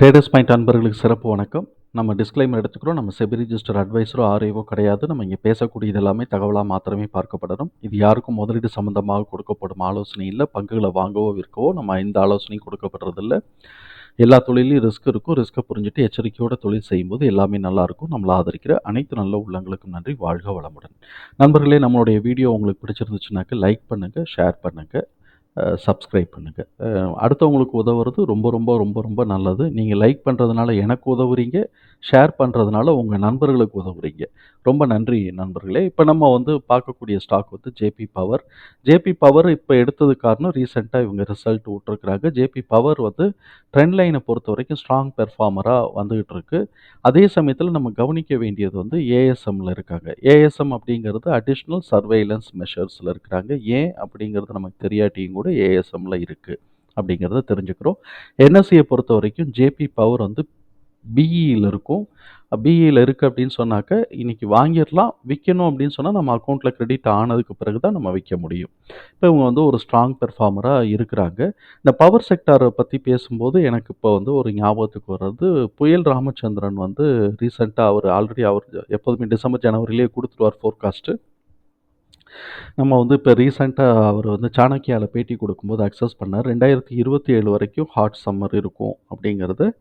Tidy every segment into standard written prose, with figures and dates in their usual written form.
Traders point அன்பர்களுக்கு சிறப்பு வணக்கம். நம்ம டிஸ்க்ளைமர் எடுத்துக்கிறோம். நம்ம செபி ரிஜிஸ்டர் அட்வைஸரோ ஆர்ஐஓ கிடையாது. நம்ம இங்கே பேசக்கூடியது எல்லாமே தகவலாக மாத்திரமே பார்க்கப்படணும். இது யாருக்கும் முதலீடு சம்பந்தமாக கொடுக்கப்படும் ஆலோசனை இல்லை. பங்குகளை வாங்கவோ விற்கவோ நம்ம எந்த ஆலோசனையும் கொடுக்கப்படுறதில்ல. எல்லா தொழிலையும் ரிஸ்க் இருக்கும். ரிஸ்க்கை புரிஞ்சுட்டு எச்சரிக்கையோட தொழில் செய்யும்போது எல்லாமே நல்லா இருக்கும். நம்மளை ஆதரிக்கிற அனைத்து நல்ல உள்ளங்களுக்கும் நன்றி. வாழ்க வளமுடன். நண்பர்களே, நம்மளுடைய வீடியோ உங்களுக்கு பிடிச்சிருந்துச்சுனாக்க லைக் பண்ணுங்கள், ஷேர் பண்ணுங்கள், சப்ஸ்கிரைப் பண்ணுங்கள். அடுத்தவங்களுக்கு உதவுறது ரொம்ப ரொம்ப ரொம்ப ரொம்ப நல்லது. நீங்கள் லைக் பண்ணுறதுனால எனக்கு உதவுறீங்க, ஷேர் பண்ணுறதுனால உங்கள் நண்பர்களுக்கு உதவுறீங்க. ரொம்ப நன்றி நண்பர்களே. இப்போ நம்ம பார்க்கக்கூடிய stock JP power. JP power இப்போ எடுத்தது காரணம் ரீசெண்டாக இவங்க ரிசல்ட் விட்டுருக்குறாங்க. ஜேபி பவர் ட்ரெண்ட் லைனை பொறுத்த வரைக்கும் ஸ்ட்ராங் பெர்ஃபார்மராக வந்துகிட்டு இருக்கு. அதே சமயத்தில் நம்ம கவனிக்க வேண்டியது ஏஎஸ்எம்மில் இருக்காங்க. ஏஎஸ்எம் அப்படிங்கிறது அடிஷ்னல் சர்veillance மெஷர்ஸில் இருக்கிறாங்க. ஏன் அப்படிங்கிறது நமக்கு தெரியாட்டியும் கூட ஏஎஸ்எம்மில் இருக்குது அப்படிங்கிறத தெரிஞ்சுக்கிறோம். என்எஸ்சியை பொறுத்த வரைக்கும் ஜேபி பவர் பிஇயில் இருக்கும். பிஇயில் இருக்குது அப்படின்னு சொன்னாக்க இன்றைக்கி வாங்கிடலாம். விற்கணும் அப்படின்னு சொன்னால் நம்ம அக்கௌண்ட்டில் கிரெடிட் ஆனதுக்கு பிறகு தான் நம்ம விற்க முடியும். இப்போ இவங்க ஒரு ஸ்ட்ராங் பெர்ஃபார்மராக இருக்கிறாங்க. இந்த பவர் செக்டாரை பற்றி பேசும்போது எனக்கு இப்போ ஒரு ஞாபகத்துக்கு வர்றது புயல் ராமச்சந்திரன் ரீசெண்டாக அவர் எப்போதுமே டிசம்பர் ஜனவரியிலே கொடுத்துருவார் ஃபோர்காஸ்ட்டு. நம்ம இப்போ ரீசெண்டாக அவர் சாணக்கியாவில் பேட்டி கொடுக்கும்போது அக்சஸ் பண்ணார். 2027 வரைக்கும் ஹாட் சம்மர் இருக்கும் அப்படிங்கிறத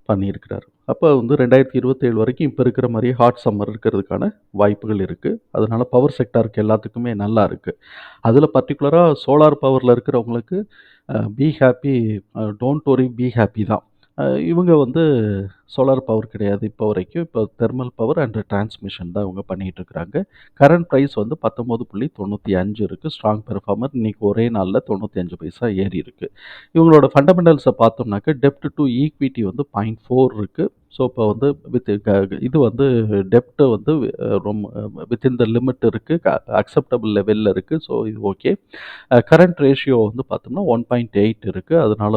பண்ணியிருக்கிறார். அப்போ 2027 வரைக்கும் இப்போ இருக்கிற மாதிரியே ஹாட் சம்மர் இருக்கிறதுக்கான வாய்ப்புகள் இருக்குது. அதனால பவர் செக்டாருக்கு எல்லாத்துக்குமே நல்லா இருக்குது. அதில் பர்டிகுலராக சோலார் பவரில் இருக்கிறவங்களுக்கு be happy, don't worry, be happy தான். இவங்க சோலார் பவர் கிடையாது இப்போ வரைக்கும். இப்போ தெர்மல் பவர் அண்ட் டிரான்ஸ்மிஷன் தான் இவங்க பண்ணிகிட்டு இருக்கிறாங்க. கரண்ட் ப்ரைஸ் 19.95 இருக்குது. Strong performer. இன்றைக்கி ஒரே நாளில் 95 பைசா ஏறி இருக்குது. இவங்களோட ஃபண்டமெண்டல்ஸை பார்த்தோம்னாக்க டெப்ட் டு ஈக்விட்டி 0.4 இருக்குது. ஸோ இப்போ வித் இது டெப்ட்டு ரொம்ப வித்தின் த லிமிட் இருக்குது, அக்செப்டபிள் லெவலில் இருக்குது. ஸோ இது ஓகே. கரண்ட் ரேஷியோ பார்த்தோம்னா 1.8 இருக்குது. அதனால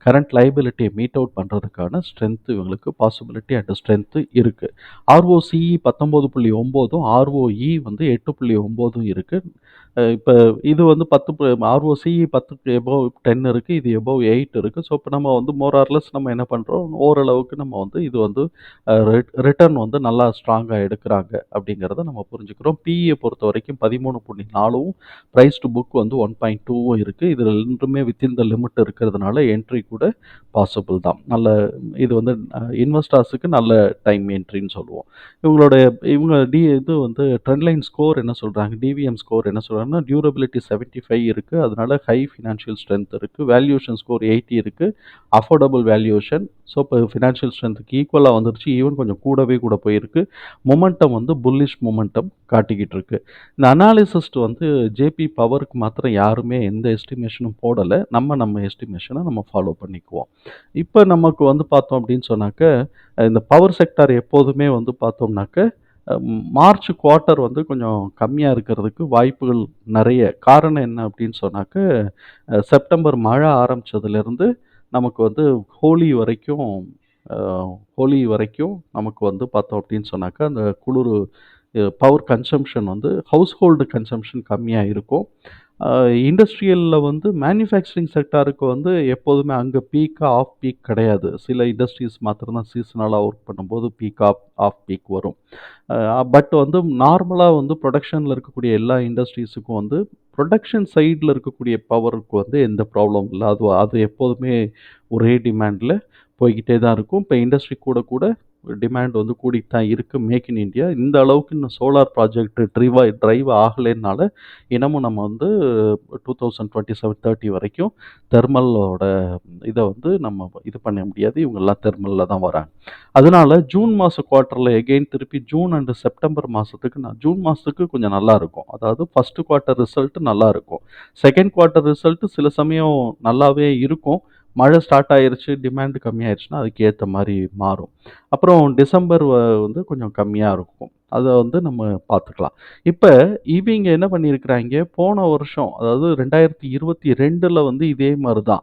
கரண்ட் லைபிலிட்டியை மீட் அவுட் பண்ணுறதுக்கான ஸ்ட்ரென்த் இவங்களுக்கு பாசிபிலிட்டி அண்ட் ஸ்ட்ரென்த்து இருக்குது. ஆர்ஓசிஇ 19.9, ஆர்ஓஇ 8.9 இருக்குது. இப்போ இது 10 ஆர்ஓசிஇ 10க்கு எபோவ் 10 இருக்குது. இது எபோவ் 8 இருக்குது. ஸோ இப்போ நம்ம மோர் ஆர்லெஸ் நம்ம என்ன பண்ணுறோம், ஓரளவுக்கு நம்ம இது ரிட்டர்ன் நல்லா ஸ்ட்ராங்காக எடுக்கிறாங்க அப்படிங்கிறத நம்ம புரிஞ்சுக்கிறோம். பிஇயை பொறுத்த வரைக்கும் 13.4வும் ப்ரைஸ் டு புக் 1.2வும் இருக்குது. இதில் ரெண்டுமே வித்தின் த லிமிட் இருக்கிறதுனால என்ட்ரி கூட பாசிபிள் தான். நல்ல இது இன்வெஸ்டர்ஸுக்கு நல்ல டைம் என்ட்ரின்னு சொல்லுவோம். இவங்க இது ட்ரெண்ட் லைன் ஸ்கோர் என்ன சொல்கிறாங்க, டிவிஎம் ஸ்கோர் என்ன சொல்கிறாங்கன்னா டியூரபிலிட்டி 75 இருக்குது. அதனால ஹை ஃபினான்ஷியல் ஸ்ட்ரென்த் இருக்குது. வேல்யூஷன் ஸ்கோர் 80 இருக்குது. Affordable valuation. ஸோ இப்போ ஃபினான்ஷியல் ஸ்ட்ரென்த்துக்கு ஈக்குவலாக வந்துருச்சு. ஈவன் கொஞ்சம் கூட போயிருக்கு. மொமெண்டம் புல்லிஷ் மொமெண்டம் காட்டிக்கிட்டு இருக்கு. இந்த அனாலிசிஸ்ட் ஜேபி பவருக்கு மாத்திரம் யாருமே எந்த எஸ்டிமேஷனும் போடலை. நம்ம எஸ்டிமேஷனை நம்ம ஃபாலோ பண்ணிக்குவோம். இப்போ நமக்கு பார்த்தோம் அப்படின்னு சொன்னாக்க இந்த பவர் செக்டார் எப்போதுமே பார்த்தோம்னாக்க மார்ச் குவார்ட்டர் கொஞ்சம் கம்மியாக இருக்கிறதுக்கு வாய்ப்புகள் நிறைய. காரணம் என்ன அப்படின்னு சொன்னாக்க செப்டம்பர் மழை ஆரம்பித்ததுலேருந்து நமக்கு ஹோலி வரைக்கும் நமக்கு பார்த்தோம் அப்படின்னு சொன்னாக்க அந்த குளிர் power consumption house hold consumption கம்மியாக இருக்கும். இண்டஸ்ட்ரியலில் மேனுஃபேக்சரிங் செக்டாருக்கு எப்போதுமே அங்கே ஆஃப் பீக் கிடையாது. சில இண்டஸ்ட்ரீஸ் மாத்திரம்தான் சீசனலாக ஒர்க் பண்ணும்போது ஆஃப் பீக் வரும். பட் நார்மலாக ப்ரொடக்ஷனில் இருக்கக்கூடிய எல்லா இண்டஸ்ட்ரீஸுக்கும் ப்ரொடக்ஷன் சைடில் இருக்கக்கூடிய பவருக்கு எந்த ப்ராப்ளம் இல்லை. அது எப்போதுமே ஒரே டிமாண்டில் போய்கிட்டே தான் இருக்கும். இப்போ இண்டஸ்ட்ரி கூட டிமாண்ட் கூடிட்டு தான் இருக்குது. மேக் இன் இந்தியா இந்த அளவுக்கு இன்னும் சோலார் ப்ராஜெக்ட் ட்ரைவ் ஆகலைன்னால இன்னமும் நம்ம 2027-30 வரைக்கும் தெர்மலோட இதை நம்ம இது பண்ண முடியாது. இவங்கெல்லாம் தெர்மலில் தான் வராங்க. அதனால ஜூன் மாத குவார்ட்டரில் எகெயின் திருப்பி ஜூன் அண்டு செப்டம்பர் மாதத்துக்கு ஜூன் மாதத்துக்கு கொஞ்சம் நல்லா இருக்கும். அதாவது ஃபஸ்ட்டு குவார்ட்டர் ரிசல்ட்டு நல்லா இருக்கும். செகண்ட் குவார்ட்டர் ரிசல்ட்டு சில சமயம் நல்லாவே இருக்கும். மழை ஸ்டார்ட் ஆயிருச்சு, டிமாண்டு கம்மியாயிருச்சுன்னா அதுக்கு ஏற்ற மாதிரி மாறும். அப்புறம் டிசம்பர் கொஞ்சம் கம்மியாக இருக்கும். அதை நம்ம பார்த்துக்கலாம். இப்போ இவங்க என்ன பண்ணியிருக்கிறாங்க, போன வருஷம் அதாவது 2022 இதே மாதிரி தான்.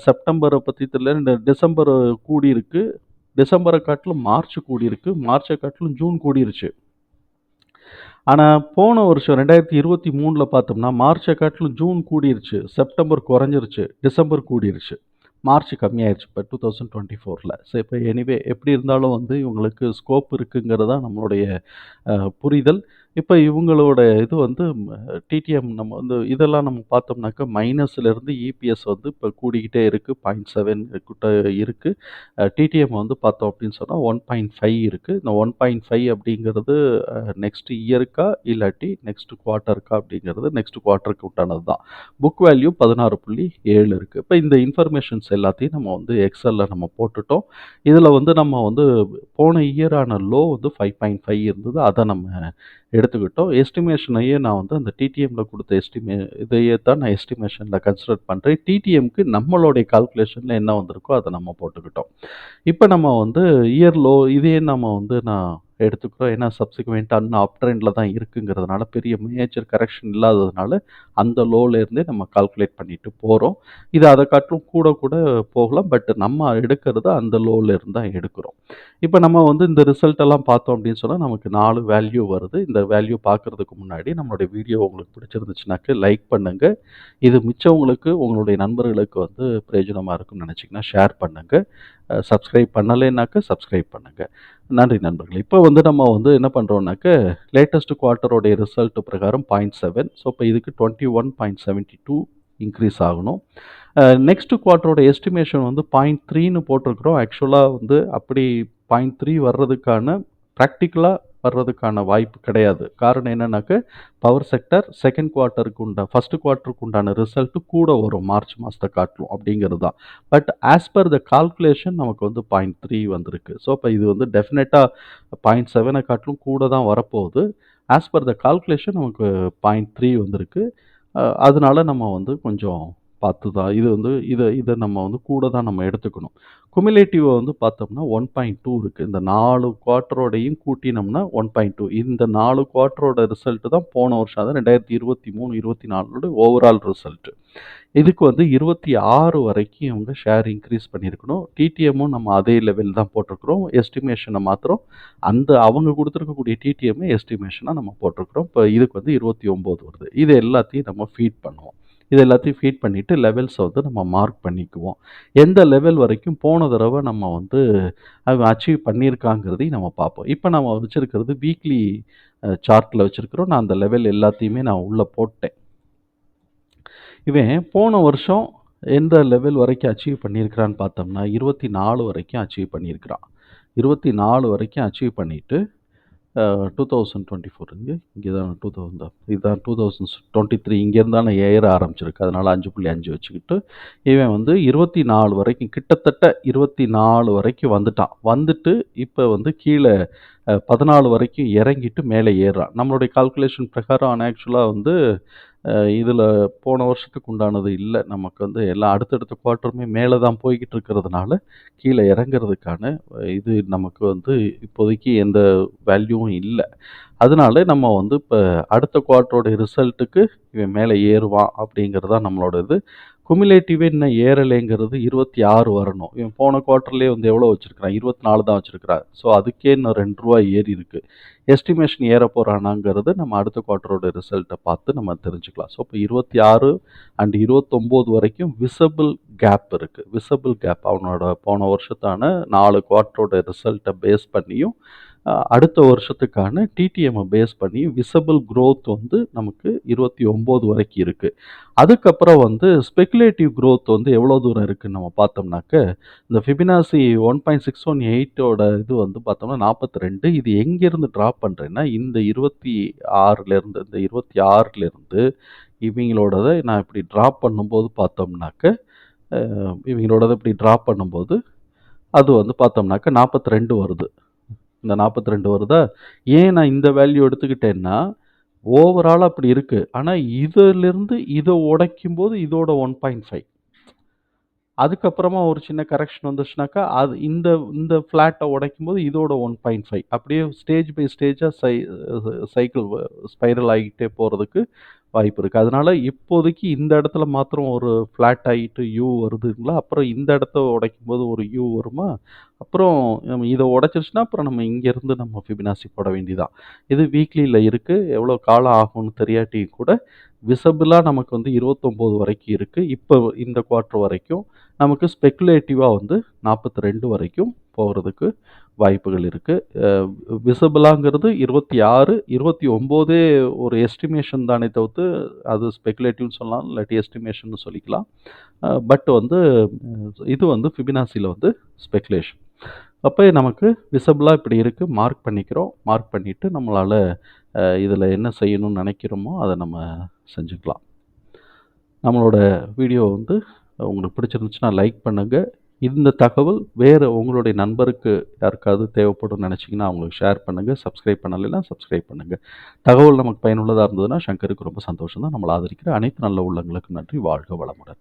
செப்டம்பரை பற்றி தெரியல, இந்த டிசம்பர் கூடியிருக்கு. டிசம்பரை காட்டிலும் மார்ச் கூடியிருக்கு. மார்ச்சை காட்டிலும் ஜூன் கூடிருச்சு. ஆனால் போன வருஷம் 2023 பார்த்தோம்னா மார்ச்சை காட்டிலும் ஜூன் கூடிருச்சு, செப்டம்பர் குறைஞ்சிருச்சு, டிசம்பர் கூடிருச்சு. மார்ச் கம்மியாயிருச்சு இப்ப 2024ல. இப்ப எனிவே எப்படி இருந்தாலும் வந்து இவங்களுக்கு ஸ்கோப் இருக்குங்கிறது தான் நம்மளுடைய புரிதல். இப்ப இவங்களோட இது வந்து டிடிஎம் நம்ம வந்து இதெல்லாம் நம்ம பார்த்தோம்னாக்கா மைனஸ்லேருந்து இபிஎஸ் வந்து இப்ப கூடிக்கிட்டே இருக்கு. 0.7 கிட்ட இருக்கு. டிடிஎம் வந்து பார்த்தோம் அப்படின்னு சொன்னா 1.5 இருக்கு. இந்த 1.5 அப்படிங்கிறது நெக்ஸ்ட் இயருக்கா இல்லாட்டி நெக்ஸ்ட் குவார்ட்டருக்கா அப்படிங்கிறது நெக்ஸ்ட் குவார்ட்டருக்கு உண்டானது தான். புக் வேல்யூ 16.7 இருக்கு. இப்ப இந்த இன்ஃபர்மேஷன்ஸ் எல்லாத்தையும் நம்ம வந்து எக்ஸல்ல நம்ம போட்டுட்டோம். இதுல வந்து நம்ம வந்து போன இயரான லோ வந்து 5.5 இருந்தது. அத நம்ம எடுத்துக்கிட்டோம். எஸ்டிமேஷனையே நான் வந்து அந்த டிடிஎம்ல குடுத்த இதையே தான் நான் எஸ்டிமேஷன்ல கன்சிடர் பண்றேன். டிடிஎம்க்கு நம்மளுடைய கால்குலேஷன்ல என்ன வந்திருக்கோ அத நம்ம போட்டுக்கிட்டோம். இப்ப நம்ம வந்து இயர் லோ இதையே நம்ம வந்து நான் எடுத்துக்கிறோம். ஏன்னா சப்சிக்வென்ட்டா இன்னும் அப் ட்ரெண்ட்ல தான் இருக்குங்கிறதுனால, பெரிய மேஜர் கரெக்ஷன் இல்லாததுனால, அந்த லோல இருந்தே நம்ம கால்குலேட் பண்ணிட்டு போறோம். இது அத காட்டிலும் கூட கூட போகலாம். பட் நம்ம எடுக்கிறது அந்த லோல இருந்து தான் எடுக்கிறோம். இப்ப நம்ம வந்து இந்த ரிசல்ட் எல்லாம் பார்த்தோம் அப்படின்னு சொன்னா, நமக்கு 4 வேல்யூ வருது. இந்த வேல்யூ பார்க்கறதுக்கு முன்னாடி நம்மளுடைய வீடியோ உங்களுக்கு பிடிச்சிருந்துச்சுனாக்க லைக் பண்ணுங்க. இது மிச்சவங்களுக்கு, உங்களுடைய நண்பர்களுக்கு வந்து பிரயோஜனமா இருக்கும்னு நினைச்சீங்கன்னா ஷேர் பண்ணுங்க. சப்ஸ்கிரைப் பண்ணலைன்னாக்க சப்ஸ்கிரைப் பண்ணுங்க. நன்றி நண்பர்களே. இப்போ வந்து நம்ம வந்து என்ன பண்றோம்னாக்க, லேட்டஸ்ட் குவார்ட்டரோடைய ரிசல்ட் பிரகாரம் 0.7 ஸோ இப்போ இதுக்கு 21.72 இன்க்ரீஸ் ஆகணும். நெக்ஸ்ட் குவார்ட்டரோட எஸ்டிமேஷன் வந்து 0.3ன்னு போட்டிருக்கிறோம். ஆக்சுவலா வந்து அப்படி 0.3 வர்றதுக்கான பிராக்டிகலா வர்றதுக்கான வாய்ப்பு கிடையாது. காரணம் என்னன்னாக்க, பவர் செக்டார் ஃபர்ஸ்ட் குவார்ட்டருக்கு உண்டான ரிசல்ட் கூட வரும் மார்ச் மாசத்த காட்டிலும் அப்படிங்கிறது தான். But as per the calculation நமக்கு வந்து 0.3 வந்திருக்கு. ஸோ இப்போ இது வந்து டெஃபினட்டா 0.7 காட்டிலும் கூட தான் வரப்போகுது. ஆஸ் பர் த கால்குலேஷன் நமக்கு 0.3 வந்திருக்கு. அதனால நம்ம வந்து கொஞ்சம் பார்த்து தான் இது வந்து இத நம்ம வந்து கூட தான் நம்ம எடுத்துக்கணும். குமுலேட்டிவ் வந்து பார்த்தோம்னா 1.2 இருக்கு. இந்த 4 குவார்ட்டரோடையும் கூட்டினோம்னா 1.2 இந்த 4 குவார்ட்டரோட ரிசல்ட் தான் போன வருஷம் அதாவது 2023, 24 ஓவரால் ரிசல்ட். இதுக்கு வந்து 26 வரைக்கும் இவங்க ஷேர் இன்க்ரீஸ் பண்ணியிருக்கணும். டிடிஎம்மும் நம்ம அதே லெவல் தான் போட்டிருக்கிறோம். எஸ்டிமேஷனை மாத்திரம் அவங்க கொடுத்துருக்கக்கூடிய டிடிஎம் எஸ்டிமேஷனாக நம்ம போட்டிருக்கிறோம். இப்போ இதுக்கு வந்து 29 வருது. இது எல்லாத்தையும் நம்ம ஃபீட் பண்ணுவோம். இது எல்லாத்தையும் ஃபீட் பண்ணிவிட்டு லெவல்ஸை வந்து நம்ம மார்க் பண்ணிக்குவோம். எந்த லெவல் வரைக்கும் போன தடவை நம்ம வந்து அச்சீவ் பண்ணியிருக்காங்கிறதையும் நம்ம பார்ப்போம். இப்போ நம்ம வச்சுருக்கிறது வீக்லி சார்ட்டில் வச்சுருக்கிறோம். நான் அந்த லெவல் எல்லாத்தையுமே நான் உள்ளே போட்டேன். இவன் போன வருஷம் எந்த லெவல் வரைக்கும் அச்சீவ் பண்ணியிருக்கிறான்னு பார்த்தோம்னா 24 வரைக்கும் அச்சீவ் பண்ணியிருக்கிறான். 24 வரைக்கும் அச்சீவ் பண்ணிட்டு 2024 இங்கே தான் 2000 இதுதான் 2023 இங்கேருந்து தானே ஏற ஆரம்பிச்சிருக்கு. அதனால் 5.5 வச்சுக்கிட்டு இவன் வந்து 24 வரைக்கும் கிட்டத்தட்ட 24 வரைக்கும் வந்துட்டான். வந்துட்டு இப்போ வந்து கீழே 14 வரைக்கும் இறங்கிட்டு மேலே ஏறுறான். நம்மளுடைய கால்குலேஷன் பிரகாரம் ஆக்சுவலாக வந்து இதில் போன வருஷத்துக்கு உண்டானது இல்லை. நமக்கு வந்து எல்லாம் அடுத்தடுத்த குவார்ட்டருமே மேலே தான் போய்கிட்டு இருக்கிறதுனால கீழே இறங்குறதுக்கான இது நமக்கு வந்து இப்போதைக்கு எந்த வேல்யூவும் இல்லை. அதனால நம்ம வந்து இப்போ அடுத்த குவார்ட்டரோட ரிசல்ட்டுக்கு இவன் மேலே ஏறுவான் அப்படிங்கிறது தான் நம்மளோட இது. குமுலேட்டிவே இன்னும் ஏறலைங்கிறது 26 வரணும். இவன் போன குவார்ட்டர்லேயே வந்து எவ்வளோ வச்சுருக்கிறான், 24 தான் வச்சுருக்கிறான். ஸோ அதுக்கே இன்னும் ₹2 ஏறி இருக்கு. எஸ்டிமேஷன் ஏற போகிறானாங்கிறது நம்ம அடுத்த குவார்ட்டரோட ரிசல்ட்டை பார்த்து நம்ம தெரிஞ்சுக்கலாம். ஸோ இப்போ 26 அண்ட் 29 வரைக்கும் விசபிள் கேப் இருக்குது. விசபிள் கேப் அவனோட போன வருஷத்தான 4 குவார்ட்டரோட ரிசல்ட்டை பேஸ் பண்ணியும் அடுத்த வருஷத்துக்கான டிடிஎம்மை பேஸ் பண்ணி விசபிள் க்ரோத் வந்து நமக்கு 29 வரைக்கும் இருக்குது. அதுக்கப்புறம் வந்து ஸ்பெகுலேட்டிவ் க்ரோத் வந்து எவ்வளோ தூரம் இருக்குன்னு நம்ம பார்த்தோம்னாக்க, இந்த ஃபிபனாசி 1.618ஓட இது வந்து பார்த்தோம்னா 42. இது எங்கேருந்து ட்ராப் பண்ணுறேன்னா, இந்த 26லேருந்து இவங்களோடத நான் இப்படி ட்ராப் பண்ணும்போது பார்த்தோம்னாக்க, இவங்களோடத இப்படி ட்ராப் பண்ணும்போது அது வந்து பார்த்தோம்னாக்க 42 வருது. இந்த 42 வருதா? ஏன் நான் இந்த வேல்யூ எடுத்துக்கிட்டேன்னா, ஓவராலா அப்படி இருக்கு. ஆனா இதிலிருந்து இத உடைக்கும்போது இதோட 1.5 அதுக்கப்புறமா ஒரு சின்ன கரெக்ஷன் வந்துச்சுனாக்கா, அது இந்த இந்த ஃப்ளாட்ட உடைக்கும்போது இதோட 1.5 அப்படியே ஸ்டேஜ் பை ஸ்டேஜா சைக்கிள் ஸ்பைரல் ஆகிட்டே போறதுக்கு வாய்ப்பு இருக்கு. அதனால இப்போதைக்கு இந்த இடத்துல மாத்திரம் ஒரு ஃப்ளாட் ஆகிட்டு யூ வருதுங்களா, அப்புறம் இந்த இடத்த உடைக்கும்போது ஒரு யூ வருமா, அப்புறம் நம்ம இதை உடைச்சிருச்சுன்னா அப்புறம் நம்ம இங்கேருந்து நம்ம ஃபிபனாசி போட வேண்டியதான். இது வீக்லியில் இருக்குது. எவ்வளோ காலம் ஆகும்னு தெரியாட்டியும் கூட விசபிளாக நமக்கு வந்து 29 வரைக்கும் இருக்குது. இப்போ இந்த குவார்ட்டர் வரைக்கும் நமக்கு ஸ்பெக்குலேட்டிவா வந்து 42 வரைக்கும் போறதுக்கு வாய்ப்புகள் இருக்கு. விசிபிளாங்கிறது 26, 29 ஒரு எஸ்டிமேஷன் தானே தவிர்த்து, அது ஸ்பெகுலேட்டிவ்னு சொல்லலாம். இல்லாட்டி எஸ்டிமேஷன்னு சொல்லிக்கலாம். பட் வந்து இது வந்து ஃபிபனாசில வந்து ஸ்பெகுலேஷன். அப்ப நமக்கு விசிபிளா இப்படி இருக்கு. மார்க் பண்ணிக்கிறோம். மார்க் பண்ணிட்டு நம்மளால இதில என்ன செய்யணும்னு நினைக்கிறோமோ, அத நம்ம செஞ்சுக்கலாம். நம்மளோட வீடியோ வந்து உங்களுக்கு பிடிச்சிருந்துச்சுன்னா லைக் பண்ணுங்க. இந்த தகவல் வேறு உங்களுடைய நண்பருக்கு யாருக்காவது தேவைப்படும்னு நினச்சிங்கன்னா அவங்களுக்கு ஷேர் பண்ணுங்க. சப்ஸ்கிரைப் பண்ணலைன்னா சப்ஸ்கிரைப் பண்ணுங்க. தகவல் நமக்கு பயனுள்ளதா இருந்ததுன்னா சங்கருக்கு ரொம்ப சந்தோஷம் தான். நம்மள ஆதரிக்கிற அனைத்து நல்ல உள்ளங்களுக்கும் நன்றி. வாழ்க வளமுடன்.